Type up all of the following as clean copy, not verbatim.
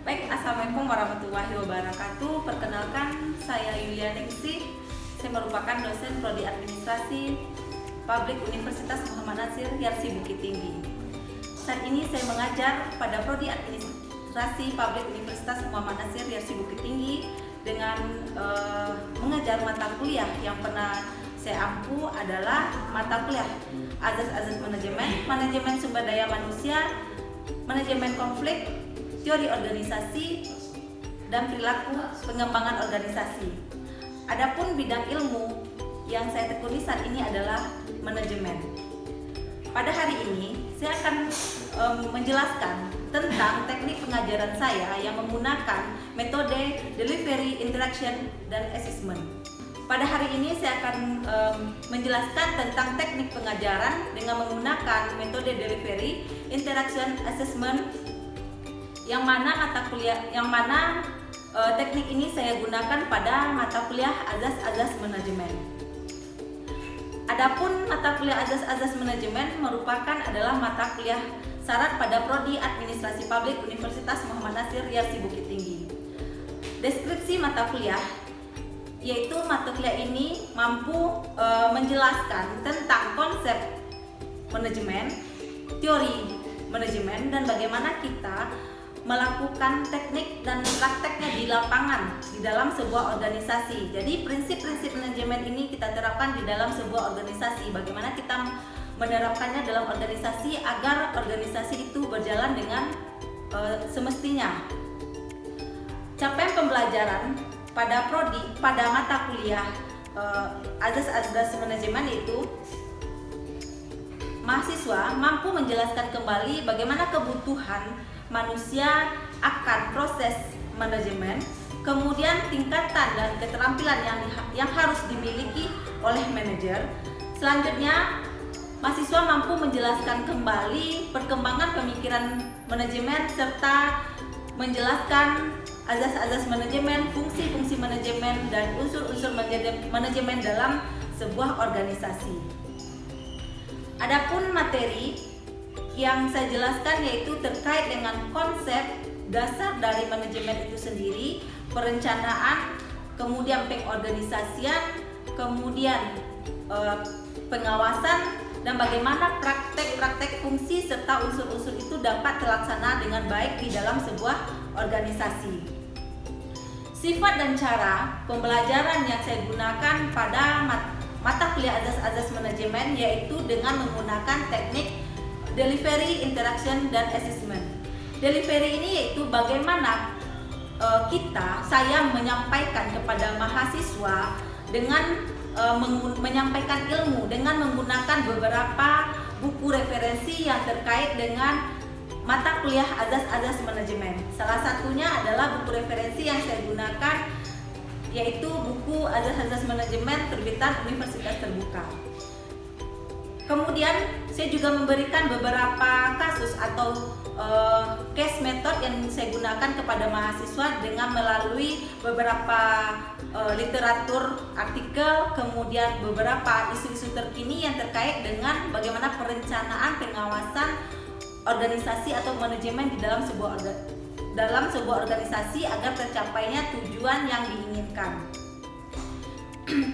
Baik, Assalamualaikum warahmatullahi wabarakatuh. Perkenalkan, saya Yulia Ningsih. Saya merupakan dosen Prodi Administrasi Publik Universitas Muhammad Nasir, Yarsi Bukit Tinggi. Saat ini saya mengajar pada Prodi Administrasi Publik Universitas Muhammad Nasir, Yarsi Bukit Tinggi dengan mengajar mata kuliah yang pernah saya ampu adalah mata kuliah Azas-Azas Manajemen, Manajemen Sumber Daya Manusia, Manajemen Konflik, Teori Organisasi, dan Perilaku Pengembangan Organisasi. Adapun bidang ilmu yang saya tekuni saat ini adalah manajemen. Pada hari ini saya akan menjelaskan tentang teknik pengajaran saya yang menggunakan metode delivery, interaction, dan assessment. Pada hari ini saya akan menjelaskan tentang teknik pengajaran dengan menggunakan metode delivery, interaction, assessment, yang mana teknik ini saya gunakan pada mata kuliah Azas-Azas Manajemen. Adapun mata kuliah Azas-Azas Manajemen adalah mata kuliah syarat pada Prodi Administrasi Publik Universitas Muhammad Nasir, Yarsi Bukit Tinggi. Deskripsi mata kuliah yaitu mata kuliah ini mampu menjelaskan tentang konsep manajemen, teori manajemen, dan bagaimana kita melakukan teknik dan prakteknya di lapangan di dalam sebuah organisasi. Jadi prinsip-prinsip manajemen ini kita terapkan di dalam sebuah organisasi. Bagaimana kita menerapkannya dalam organisasi agar organisasi itu berjalan dengan semestinya. Capaian pembelajaran pada mata kuliah Azas-Azas Manajemen itu mahasiswa mampu menjelaskan kembali bagaimana kebutuhan manusia akan proses manajemen, kemudian tingkatan dan keterampilan yang harus dimiliki oleh manajer. Selanjutnya, mahasiswa mampu menjelaskan kembali perkembangan pemikiran manajemen serta menjelaskan azas-azas manajemen, fungsi-fungsi manajemen, dan unsur-unsur manajemen dalam sebuah organisasi. Adapun materi yang saya jelaskan yaitu terkait dengan konsep dasar dari manajemen itu sendiri, perencanaan, kemudian pengorganisasian, kemudian pengawasan, dan bagaimana praktek-praktek fungsi serta unsur-unsur itu dapat terlaksana dengan baik di dalam sebuah organisasi. Sifat dan cara pembelajaran yang saya gunakan pada mata kuliah Azas-Azas Manajemen yaitu dengan menggunakan teknik delivery, interaction, dan assessment. Delivery ini yaitu bagaimana saya menyampaikan kepada mahasiswa dengan menyampaikan ilmu dengan menggunakan beberapa buku referensi yang terkait dengan mata kuliah Azas-Azas Manajemen. Salah satunya adalah buku referensi yang saya gunakan yaitu buku Azas-Azas Manajemen terbitan Universitas Terbuka. Kemudian saya juga memberikan beberapa kasus atau case method yang saya gunakan kepada mahasiswa dengan melalui beberapa literatur artikel, kemudian beberapa isu-isu terkini yang terkait dengan bagaimana perencanaan pengawasan organisasi atau manajemen di dalam sebuah organisasi agar tercapainya tujuan yang diinginkan.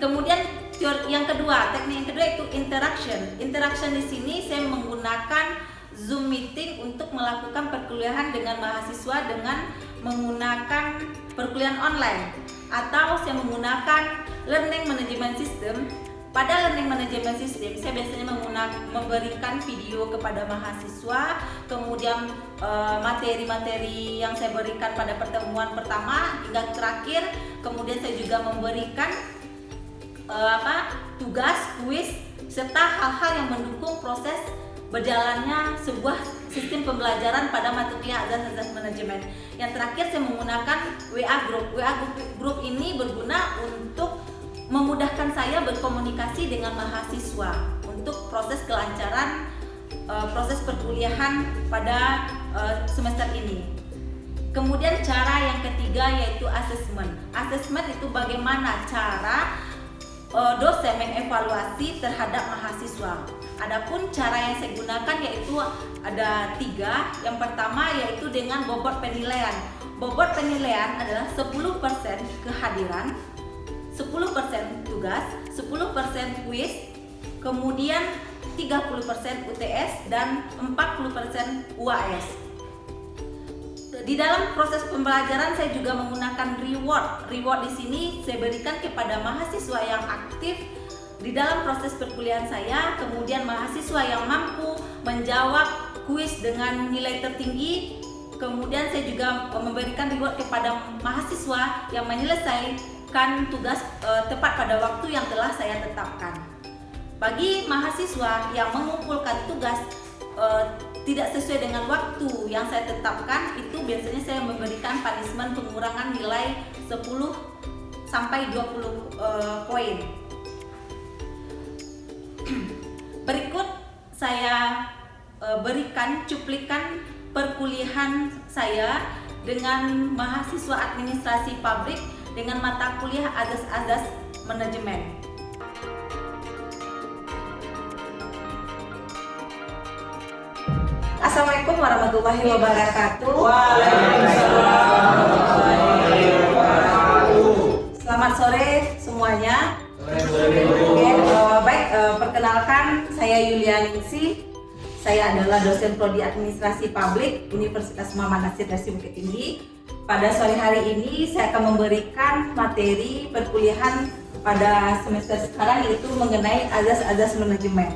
Kemudian yang kedua, teknik yang kedua itu interaction. Interaction di sini saya menggunakan Zoom meeting untuk melakukan perkuliahan dengan mahasiswa dengan menggunakan perkuliahan online, atau saya menggunakan learning management system. Pada learning management system saya biasanya memberikan video kepada mahasiswa, kemudian materi-materi yang saya berikan pada pertemuan pertama hingga terakhir, kemudian saya juga memberikan tugas, kuis, serta hal-hal yang mendukung proses berjalannya sebuah sistem pembelajaran pada mata kuliah Azas-Azas Manajemen. Yang terakhir saya menggunakan WA Group. WA Group ini berguna untuk memudahkan saya berkomunikasi dengan mahasiswa untuk proses kelancaran proses perkuliahan pada semester ini. Kemudian cara yang ketiga yaitu assessment. Assessment itu bagaimana cara dosen mengevaluasi terhadap mahasiswa. Adapun cara yang saya gunakan yaitu ada 3. Yang pertama yaitu dengan bobot penilaian. bobot penilaian adalah 10% kehadiran, 10% tugas, 10% kuis, kemudian 30% UTS dan 40% UAS. Di dalam proses pembelajaran saya juga menggunakan reward. Reward di sini saya berikan kepada mahasiswa yang aktif di dalam proses perkuliahan saya, kemudian mahasiswa yang mampu menjawab kuis dengan nilai tertinggi, kemudian saya juga memberikan reward kepada mahasiswa yang menyelesaikan tugas tepat pada waktu yang telah saya tetapkan. Bagi mahasiswa yang mengumpulkan tugas tidak sesuai dengan waktu yang saya tetapkan, itu biasanya saya memberikan punishment pengurangan nilai 10 sampai 20 poin. Berikut saya berikan cuplikan perkuliahan saya dengan mahasiswa administrasi publik dengan mata kuliah azas-azas manajemen. Assalamualaikum warahmatullahi wabarakatuh. Selamat sore semuanya. Perkenalkan, saya Yulia Ningsih. Saya adalah dosen prodi administrasi publik Universitas Muhammad Nasir Yarsi Bukit Tinggi. Pada sore hari ini saya akan memberikan materi perkuliahan pada semester sekarang, yaitu mengenai azas-azas manajemen.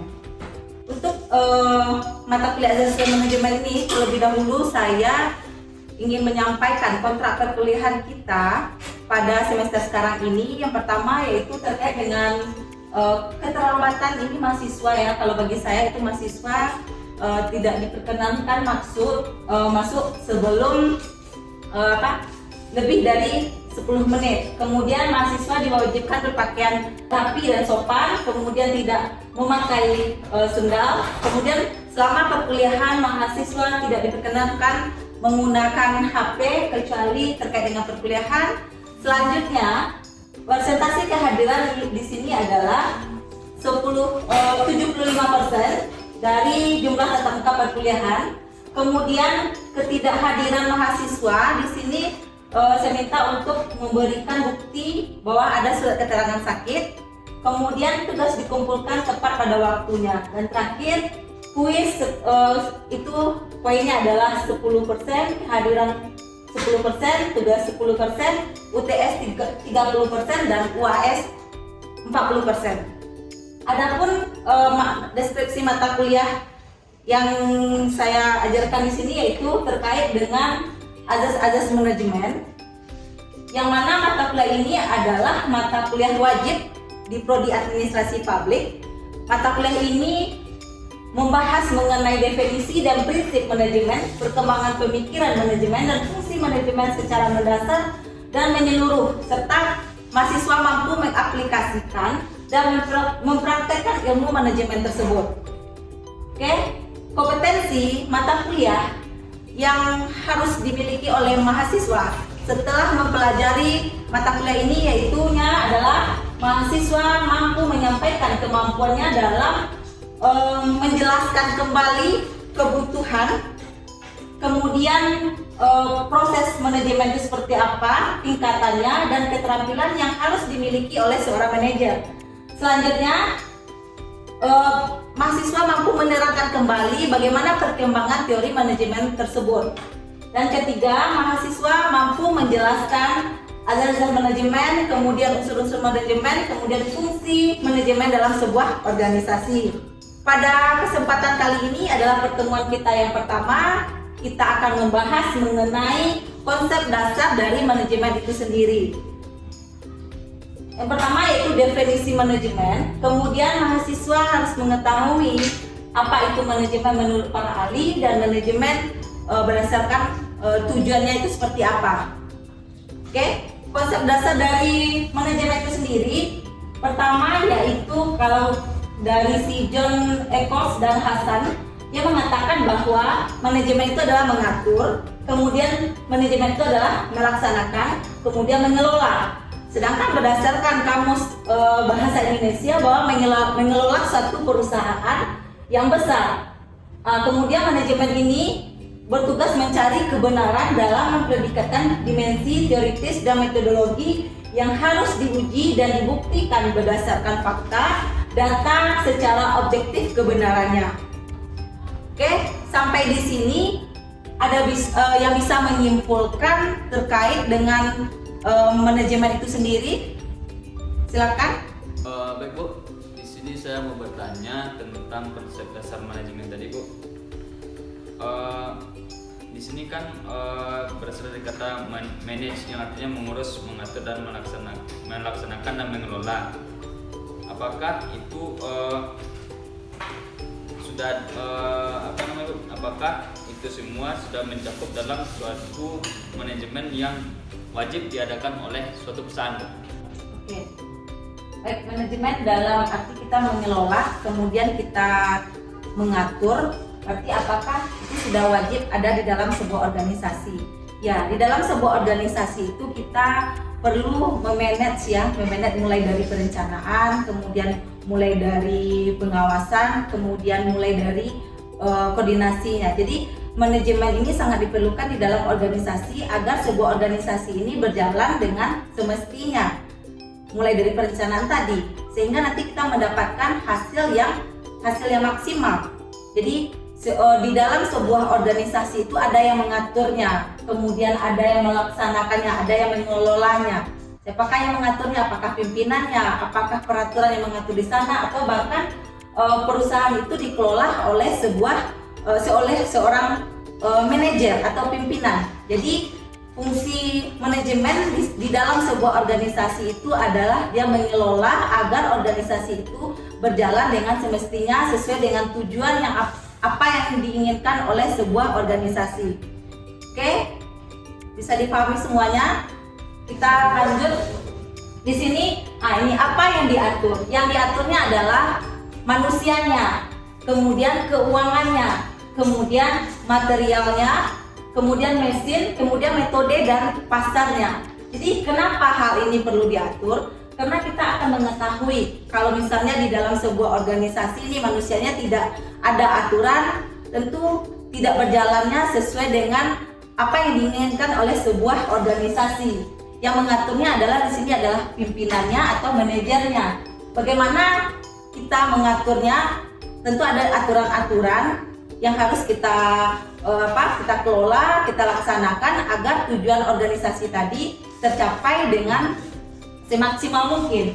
Untuk mata kuliah azas manajemen ini, terlebih dahulu saya ingin menyampaikan kontrak perkuliahan kita pada semester sekarang ini. Yang pertama yaitu terkait dengan keterlambatan ini mahasiswa ya. Kalau bagi saya itu mahasiswa tidak diperkenankan masuk sebelum lebih dari 10 menit. Kemudian mahasiswa diwajibkan berpakaian rapi dan sopan, kemudian tidak memakai sendal. Kemudian selama perkuliahan mahasiswa tidak diperkenankan menggunakan HP kecuali terkait dengan perkuliahan. Selanjutnya, persentase kehadiran di sini adalah 75% dari jumlah tatap muka perkuliahan. Kemudian ketidakhadiran mahasiswa di sini saya minta untuk memberikan bukti bahwa ada surat keterangan sakit. Kemudian tugas dikumpulkan tepat pada waktunya. Dan terakhir, kuis itu poinnya adalah 10%, kehadiran 10%, tugas 10%, UTS 30% dan UAS 40%. Adapun deskripsi mata kuliah yang saya ajarkan di sini yaitu terkait dengan azas-azas manajemen, yang mana mata kuliah ini adalah mata kuliah wajib di prodi administrasi publik. Mata kuliah ini membahas mengenai definisi dan prinsip manajemen, perkembangan pemikiran manajemen dan fungsi manajemen secara mendasar dan menyeluruh, serta mahasiswa mampu mengaplikasikan dan mempraktekkan ilmu manajemen tersebut. Oke, kompetensi mata kuliah yang harus dimiliki oleh mahasiswa setelah mempelajari mata kuliah ini yaitunya adalah mahasiswa mampu menyampaikan kemampuannya dalam menjelaskan kembali kebutuhan, kemudian proses manajemen itu seperti apa, tingkatannya, dan keterampilan yang harus dimiliki oleh seorang manajer. Selanjutnya, mahasiswa mampu menerangkan kembali bagaimana perkembangan teori manajemen tersebut. Dan ketiga, mahasiswa mampu menjelaskan azas-azas manajemen, kemudian unsur-unsur manajemen, kemudian fungsi manajemen dalam sebuah organisasi. Pada kesempatan kali ini adalah pertemuan kita yang pertama. Kita akan membahas mengenai konsep dasar dari manajemen itu sendiri. Yang pertama yaitu definisi manajemen. Kemudian mahasiswa harus mengetahui apa itu manajemen menurut para ahli dan manajemen berdasarkan tujuannya itu seperti apa. Oke, konsep dasar dari manajemen itu sendiri. Pertama yaitu kalau dari si John Eccles dan Hasan, dia mengatakan bahwa manajemen itu adalah mengatur, kemudian manajemen itu adalah melaksanakan, kemudian mengelola. Sedangkan berdasarkan kamus bahasa Indonesia bahwa mengelola suatu perusahaan yang besar. Kemudian manajemen ini bertugas mencari kebenaran dalam mempredikatkan dimensi teoritis dan metodologi yang harus diuji dan dibuktikan berdasarkan fakta, data secara objektif kebenarannya. Oke, sampai di sini ada yang bisa menyimpulkan terkait dengan manajemen itu sendiri. Silakan. Baik Bu, di sini saya mau bertanya tentang konsep dasar manajemen tadi Bu. Di sini kan berasal dari kata manage yang artinya mengurus, mengatur dan melaksanakan dan mengelola. Apakah itu sudah apakah itu semua sudah mencakup dalam suatu manajemen yang wajib diadakan oleh suatu perusahaan? Oke. Baik, manajemen dalam arti kita mengelola, kemudian kita mengatur. Berarti apakah itu sudah wajib ada di dalam sebuah organisasi? Ya, di dalam sebuah organisasi itu kita perlu memanage mulai dari perencanaan, kemudian mulai dari pengawasan, kemudian mulai dari koordinasinya. Jadi manajemen ini sangat diperlukan di dalam organisasi agar sebuah organisasi ini berjalan dengan semestinya. Mulai dari perencanaan tadi, sehingga nanti kita mendapatkan hasil yang maksimal. Jadi di dalam sebuah organisasi itu ada yang mengaturnya, kemudian ada yang melaksanakannya, ada yang mengelolanya. Siapakah yang mengaturnya? Apakah pimpinannya? Apakah peraturan yang mengatur di sana? Atau bahkan perusahaan itu dikelola oleh seorang manajer atau pimpinan. Jadi fungsi manajemen di dalam sebuah organisasi itu adalah dia mengelola agar organisasi itu berjalan dengan semestinya sesuai dengan tujuan yang apa yang diinginkan oleh sebuah organisasi. Oke, bisa dipahami semuanya? Kita lanjut. Di sini, ini apa yang diatur? Yang diaturnya adalah manusianya, kemudian keuangannya, kemudian materialnya, kemudian mesin, kemudian metode dan pasarnya. Jadi kenapa hal ini perlu diatur? Karena kita akan mengetahui kalau misalnya di dalam sebuah organisasi ini manusianya tidak ada aturan, tentu tidak berjalannya sesuai dengan apa yang diinginkan oleh sebuah organisasi. Yang mengaturnya adalah di sini adalah pimpinannya atau manajernya. Bagaimana kita mengaturnya? Tentu ada aturan-aturan yang harus kita kelola, kita laksanakan agar tujuan organisasi tadi tercapai dengan semaksimal mungkin.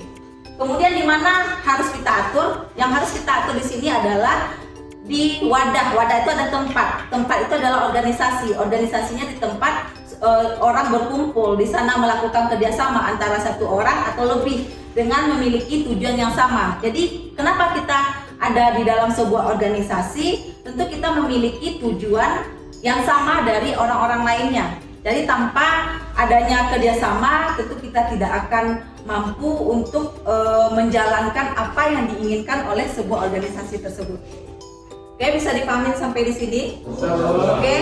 Kemudian di mana harus kita atur? Yang harus kita atur di sini adalah di wadah. Wadah itu ada tempat. Tempat itu adalah organisasi. Organisasinya di tempat orang berkumpul. Di sana melakukan kerjasama antara satu orang atau lebih dengan memiliki tujuan yang sama. Jadi kenapa kita ada di dalam sebuah organisasi? Tentu kita memiliki tujuan yang sama dari orang-orang lainnya. Jadi tanpa adanya kerjasama, tentu kita tidak akan mampu untuk menjalankan apa yang diinginkan oleh sebuah organisasi tersebut. Oke, bisa dipahami sampai di sini? Oke.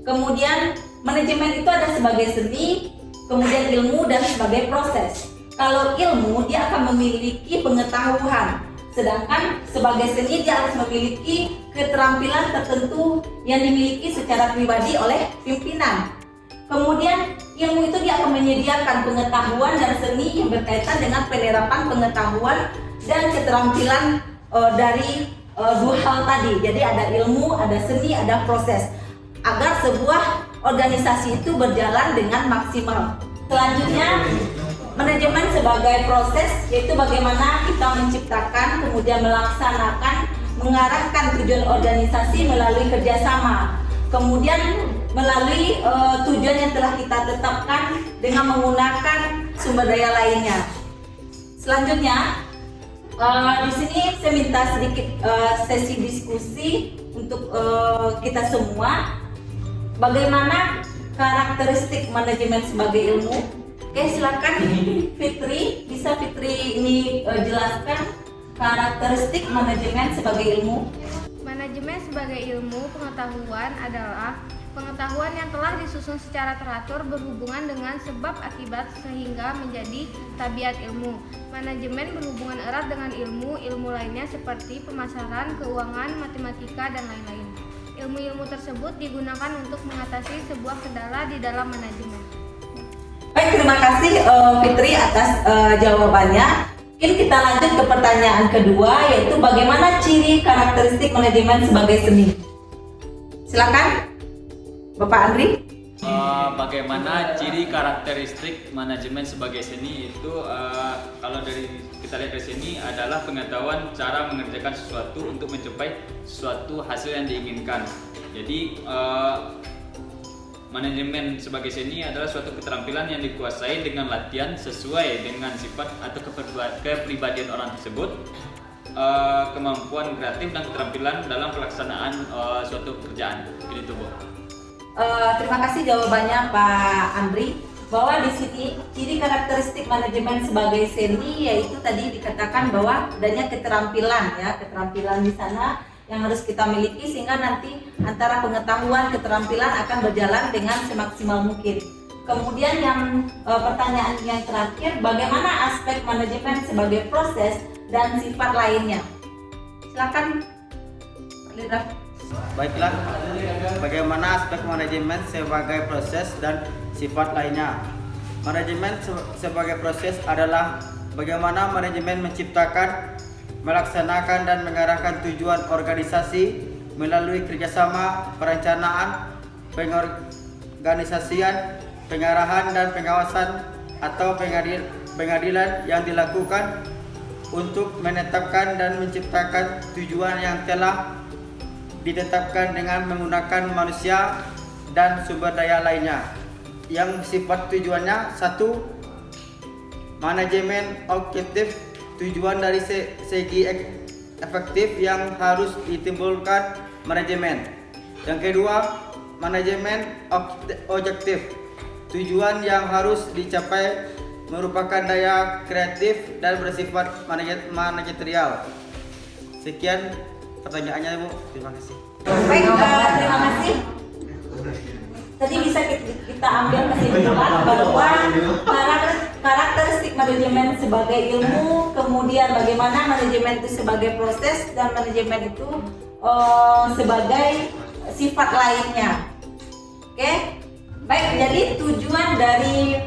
Kemudian manajemen itu ada sebagai seni, kemudian ilmu dan sebagai proses. Kalau ilmu dia akan memiliki pengetahuan, sedangkan sebagai seni dia harus memiliki keterampilan tertentu yang dimiliki secara pribadi oleh pimpinan. Kemudian ilmu itu dia akan menyediakan pengetahuan dan seni yang berkaitan dengan penerapan pengetahuan dan keterampilan dari dua hal tadi. Jadi ada ilmu, ada seni, ada proses agar sebuah organisasi itu berjalan dengan maksimal. Selanjutnya manajemen sebagai proses, yaitu bagaimana kita menciptakan, kemudian melaksanakan, mengarahkan tujuan organisasi melalui kerjasama. Kemudian melalui tujuan yang telah kita tetapkan dengan menggunakan sumber daya lainnya. Selanjutnya, di sini saya minta sedikit sesi diskusi untuk kita semua. Bagaimana karakteristik manajemen sebagai ilmu? Oke, silakan Fitri, bisa Fitri ini jelaskan karakteristik manajemen sebagai ilmu? Manajemen sebagai ilmu pengetahuan adalah pengetahuan yang telah disusun secara teratur berhubungan dengan sebab akibat sehingga menjadi tabiat ilmu. Manajemen berhubungan erat dengan ilmu lainnya seperti pemasaran, keuangan, matematika, dan lain-lain. Ilmu-ilmu tersebut digunakan untuk mengatasi sebuah kendala di dalam manajemen. Baik, terima kasih Fitri atas jawabannya. Mungkin kita lanjut ke pertanyaan kedua, yaitu bagaimana ciri karakteristik manajemen sebagai seni. Silakan, Bapak Andri. Bagaimana ciri karakteristik manajemen sebagai seni itu kalau kita lihat dari sini adalah pengetahuan cara mengerjakan sesuatu untuk mencapai suatu hasil yang diinginkan. Jadi manajemen sebagai seni adalah suatu keterampilan yang dikuasai dengan latihan sesuai dengan sifat atau kepribadian orang tersebut, kemampuan kreatif dan keterampilan dalam pelaksanaan suatu pekerjaan. Begitu, Bu. Terima kasih jawabannya Pak Andri, bahwa di sini ciri karakteristik manajemen sebagai seni yaitu tadi dikatakan bahwa adanya keterampilan di sana yang harus kita miliki sehingga nanti antara pengetahuan keterampilan akan berjalan dengan semaksimal mungkin. Kemudian yang pertanyaan yang terakhir, bagaimana aspek manajemen sebagai proses dan sifat lainnya? Silakan, Pak Lidra. Baiklah, bagaimana aspek manajemen sebagai proses dan sifat lainnya? Manajemen sebagai proses adalah bagaimana manajemen menciptakan, melaksanakan dan mengarahkan tujuan organisasi melalui kerjasama, perencanaan, pengorganisasian, pengarahan dan pengawasan atau pengadilan yang dilakukan untuk menetapkan dan menciptakan tujuan yang telah ditetapkan dengan menggunakan manusia dan sumber daya lainnya. Yang sifat tujuannya: 1. Manajemen objektif, tujuan dari segi efektif yang harus ditimbulkan manajemen. Yang kedua, manajemen objektif, tujuan yang harus dicapai merupakan daya kreatif dan bersifat manajerial. Sekian pertanyaannya, Bu. Terima kasih. Baik, terima kasih. Tadi bisa kita ambil kesimpulan bahwa karakteristik manajemen sebagai ilmu, kemudian bagaimana manajemen itu sebagai proses dan manajemen itu sebagai sifat lainnya. Oke, baik. Jadi tujuan dari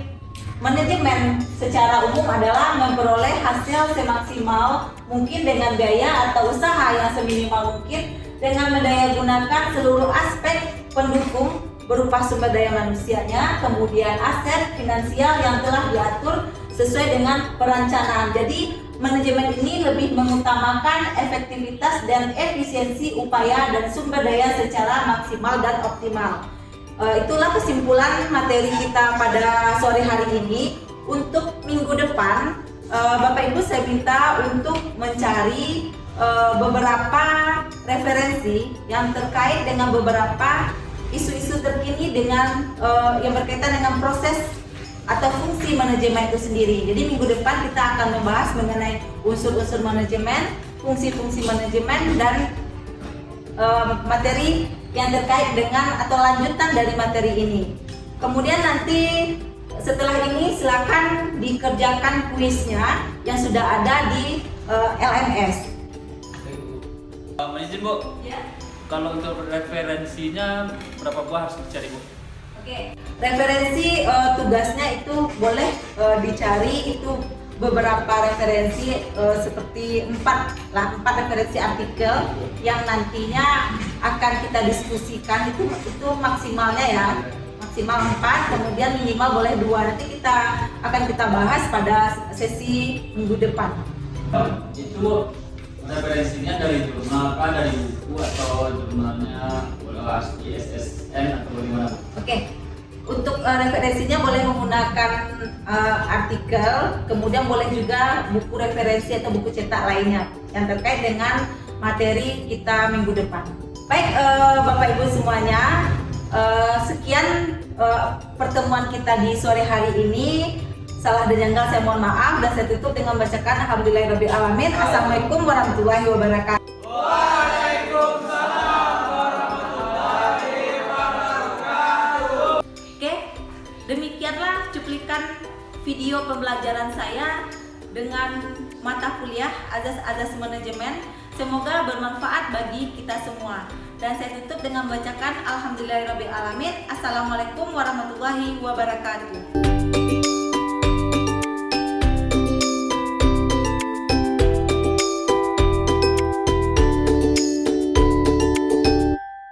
manajemen secara umum adalah memperoleh hasil semaksimal mungkin dengan biaya atau usaha yang seminimal mungkin dengan mendayagunakan seluruh aspek pendukung berupa sumber daya manusianya, kemudian aset finansial yang telah diatur sesuai dengan perencanaan. Jadi manajemen ini lebih mengutamakan efektivitas dan efisiensi upaya dan sumber daya secara maksimal dan optimal. Itulah kesimpulan materi kita pada sore hari ini. Untuk minggu depan, Bapak Ibu saya minta untuk mencari beberapa referensi yang terkait dengan beberapa isu-isu terkini dengan yang berkaitan dengan proses atau fungsi manajemen itu sendiri. Jadi minggu depan kita akan membahas mengenai unsur-unsur manajemen, fungsi-fungsi manajemen, dan materi yang terkait dengan atau lanjutan dari materi ini. Kemudian nanti setelah ini silakan dikerjakan kuisnya yang sudah ada di LMS. Izin, Bu. Ya. Kalau untuk referensinya berapa buah harus dicari, Bu? Oke, referensi tugasnya itu boleh dicari itu beberapa referensi seperti 4 referensi artikel yang nantinya akan kita diskusikan itu maksimalnya ya, maksimal 4, kemudian minimal boleh 2. Nanti kita bahas pada sesi minggu depan. Itu referensinya dari jurnal apa, dari buku atau jurnalnya ISSN atau bagaimana? Oke, untuk referensinya boleh menggunakan artikel, kemudian boleh juga buku referensi atau buku cetak lainnya yang terkait dengan materi kita minggu depan. Baik, Bapak Ibu semuanya, sekian pertemuan kita di sore hari ini. Salah dan janggal saya mohon maaf, dan saya tutup dengan membacakan alhamdulillahirabbil alamin. Assalamualaikum warahmatullahi wabarakatuh. Waalaikumsalam warahmatullahi wabarakatuh. Oke, demikianlah cuplikan video pembelajaran saya dengan mata kuliah azas-azas manajemen. Semoga bermanfaat bagi kita semua. Dan saya tutup dengan membacakan Alhamdulillahirrabbilalamin. Assalamualaikum warahmatullahi wabarakatuh.